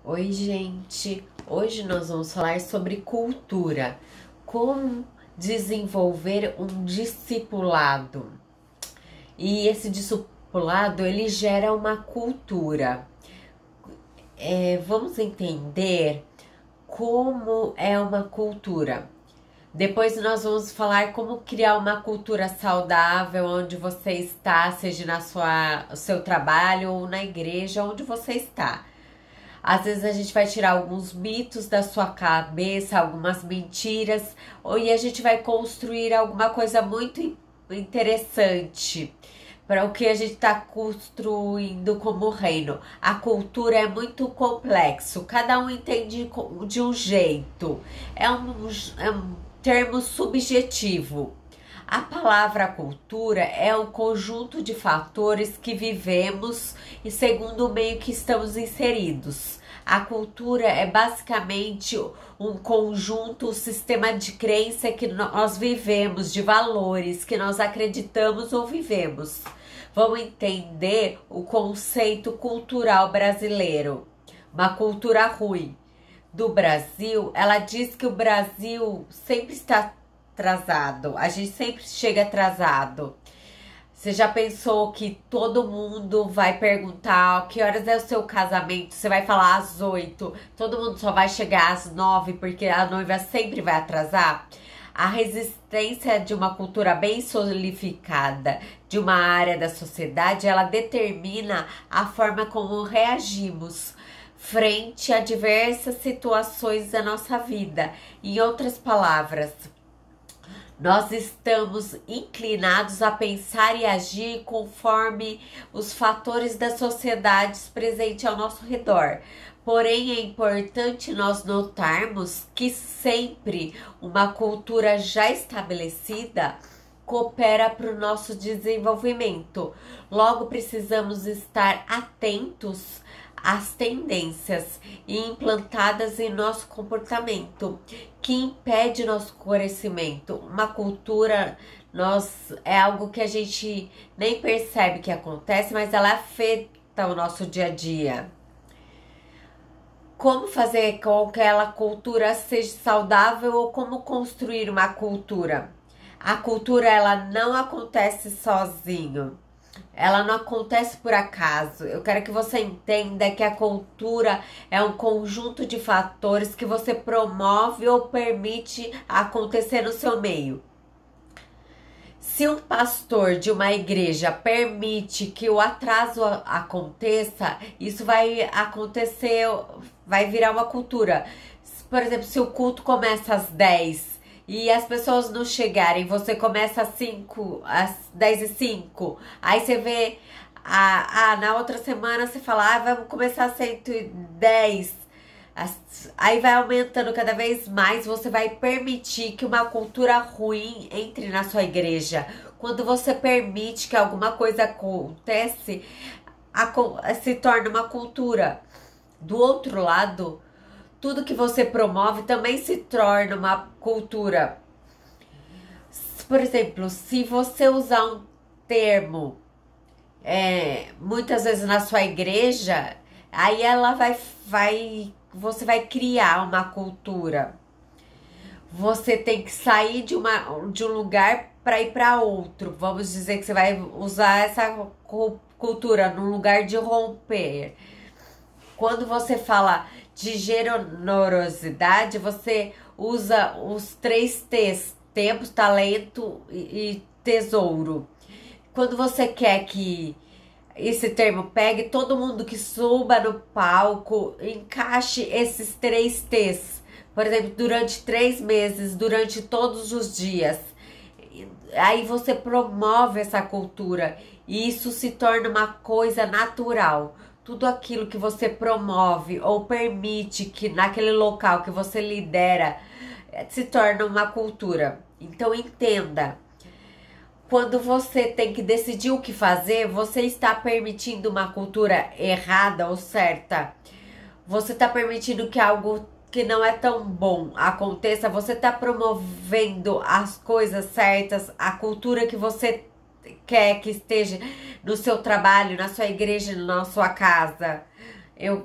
Oi, gente! Hoje nós vamos falar sobre cultura. Como desenvolver um discipulado. E esse discipulado, ele gera uma cultura. Vamos entender como é uma cultura. Depois nós vamos falar como criar uma cultura saudável onde você está, seja no seu trabalho ou na igreja onde você está. Às vezes a gente vai tirar alguns mitos da sua cabeça, algumas mentiras, e a gente vai construir alguma coisa muito interessante para o que a gente está construindo como reino. A cultura é muito complexo, cada um entende de um jeito, é um termo subjetivo. A palavra cultura é um conjunto de fatores que vivemos e segundo o meio que estamos inseridos. A cultura é basicamente um conjunto, um sistema de crença que nós vivemos, de valores que nós acreditamos ou vivemos. Vamos entender o conceito cultural brasileiro. Uma cultura ruim do Brasil, ela diz que o Brasil sempre está atrasado, a gente sempre chega atrasado. Você já pensou que todo mundo vai perguntar que horas é o seu casamento? Você vai falar às 8, todo mundo só vai chegar às 9 porque a noiva sempre vai atrasar? A resistência de uma cultura bem solidificada de uma área da sociedade, ela determina a forma como reagimos frente a diversas situações da nossa vida. Em outras palavras, nós estamos inclinados a pensar e agir conforme os fatores da sociedade presentes ao nosso redor. Porém, é importante nós notarmos que sempre uma cultura já estabelecida coopera para o nosso desenvolvimento. Logo, precisamos estar atentos às tendências implantadas em nosso comportamento que impede nosso crescimento. Uma cultura é algo que a gente nem percebe que acontece, mas ela afeta o nosso dia a dia. Como fazer com que aquela cultura seja saudável ou como construir uma cultura? A cultura, ela não acontece sozinho. Ela não acontece por acaso. Eu quero que você entenda que a cultura é um conjunto de fatores que você promove ou permite acontecer no seu meio. Se um pastor de uma igreja permite que o atraso aconteça, isso vai acontecer, vai virar uma cultura. Por exemplo, se o culto começa às 10 e as pessoas não chegarem, você começa às 10:05, aí você vê, na outra semana você fala, vamos começar às 110, aí vai aumentando cada vez mais, você vai permitir que uma cultura ruim entre na sua igreja. Quando você permite que alguma coisa acontece, se torna uma cultura. Do outro lado, tudo que você promove também se torna uma cultura. Por exemplo, se você usar um termo muitas vezes na sua igreja, aí ela você vai criar uma cultura. Você tem que sair de um lugar para ir para outro. Vamos dizer que você vai usar essa cultura num lugar de romper. Quando você fala de generosidade, você usa os 3 T's: tempo, talento e tesouro. Quando você quer que esse termo pegue, todo mundo que suba no palco encaixe esses 3 T's. Por exemplo, durante 3 meses, durante todos os dias. Aí você promove essa cultura e isso se torna uma coisa natural. Tudo aquilo que você promove ou permite que naquele local que você lidera se torna uma cultura. Então entenda, quando você tem que decidir o que fazer, você está permitindo uma cultura errada ou certa? Você está permitindo que algo que não é tão bom aconteça? Você está promovendo as coisas certas, a cultura que você quer que esteja no seu trabalho, na sua igreja, na sua casa?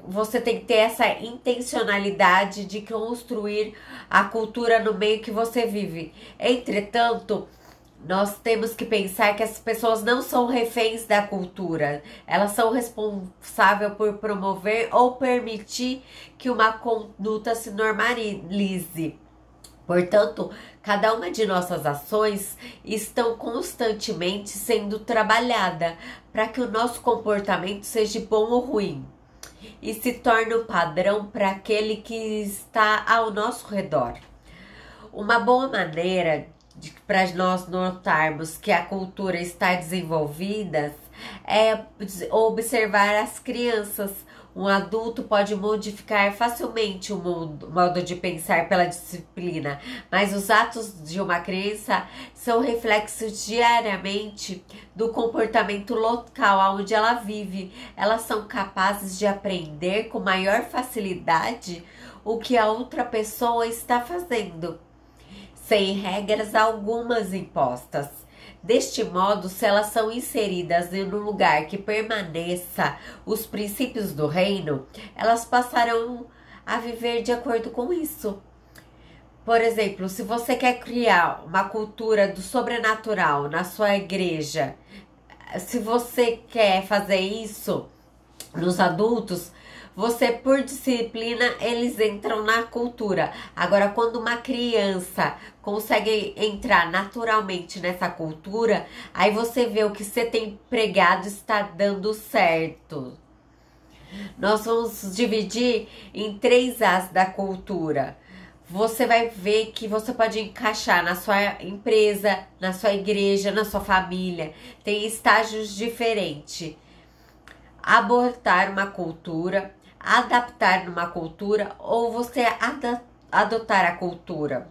Você tem que ter essa intencionalidade de construir a cultura no meio que você vive. Entretanto, nós temos que pensar que as pessoas não são reféns da cultura. Elas são responsáveis por promover ou permitir que uma conduta se normalize. Portanto, cada uma de nossas ações estão constantemente sendo trabalhada para que o nosso comportamento seja bom ou ruim e se torne o padrão para aquele que está ao nosso redor. Uma boa maneira para nós notarmos que a cultura está desenvolvida é observar as crianças. Um adulto pode modificar facilmente o modo de pensar pela disciplina, mas os atos de uma criança são reflexos diariamente do comportamento local onde ela vive. Elas são capazes de aprender com maior facilidade o que a outra pessoa está fazendo, sem regras algumas impostas. Deste modo, se elas são inseridas em um lugar que permaneça os princípios do reino, elas passarão a viver de acordo com isso. Por exemplo, se você quer criar uma cultura do sobrenatural na sua igreja, se você quer fazer isso nos adultos, você, por disciplina, eles entram na cultura. Agora, quando uma criança consegue entrar naturalmente nessa cultura, aí você vê o que você tem pregado está dando certo. Nós vamos dividir em 3 As da cultura. Você vai ver que você pode encaixar na sua empresa, na sua igreja, na sua família. Tem estágios diferentes. Abortar uma cultura, adaptar numa cultura ou você adotar a cultura.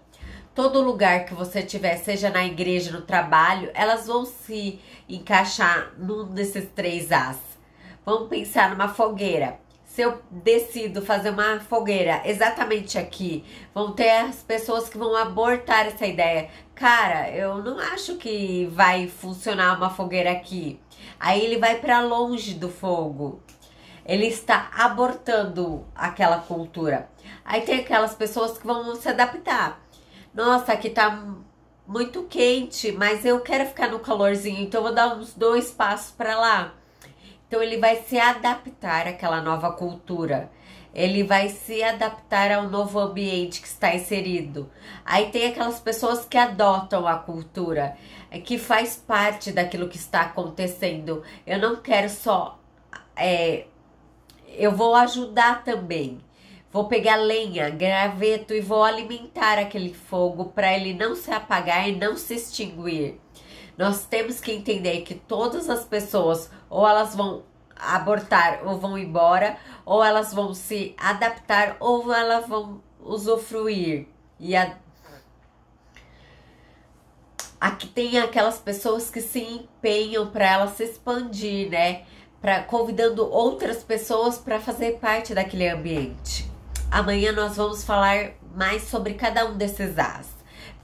Todo lugar que você tiver, seja na igreja, no trabalho, elas vão se encaixar num desses 3 As. Vamos pensar numa fogueira. Se eu decido fazer uma fogueira exatamente aqui, vão ter as pessoas que vão abortar essa ideia. Cara, eu não acho que vai funcionar uma fogueira aqui. Aí ele vai para longe do fogo. Ele está abortando aquela cultura. Aí tem aquelas pessoas que vão se adaptar. Nossa, aqui tá muito quente, mas eu quero ficar no calorzinho, então eu vou dar uns 2 passos para lá. Então ele vai se adaptar àquela nova cultura. Ele vai se adaptar ao novo ambiente que está inserido. Aí tem aquelas pessoas que adotam a cultura, que faz parte daquilo que está acontecendo. Eu não quero só... eu vou ajudar também. Vou pegar lenha, graveto e vou alimentar aquele fogo para ele não se apagar e não se extinguir. Nós temos que entender que todas as pessoas, ou elas vão abortar ou vão embora, ou elas vão se adaptar ou elas vão usufruir. Aqui tem aquelas pessoas que se empenham para ela se expandir, né? Convidando outras pessoas para fazer parte daquele ambiente. Amanhã nós vamos falar mais sobre cada um desses As.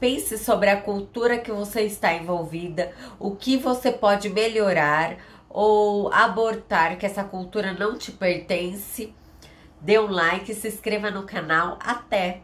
Pense sobre a cultura que você está envolvida, o que você pode melhorar ou abortar que essa cultura não te pertence. Dê um like e se inscreva no canal. Até!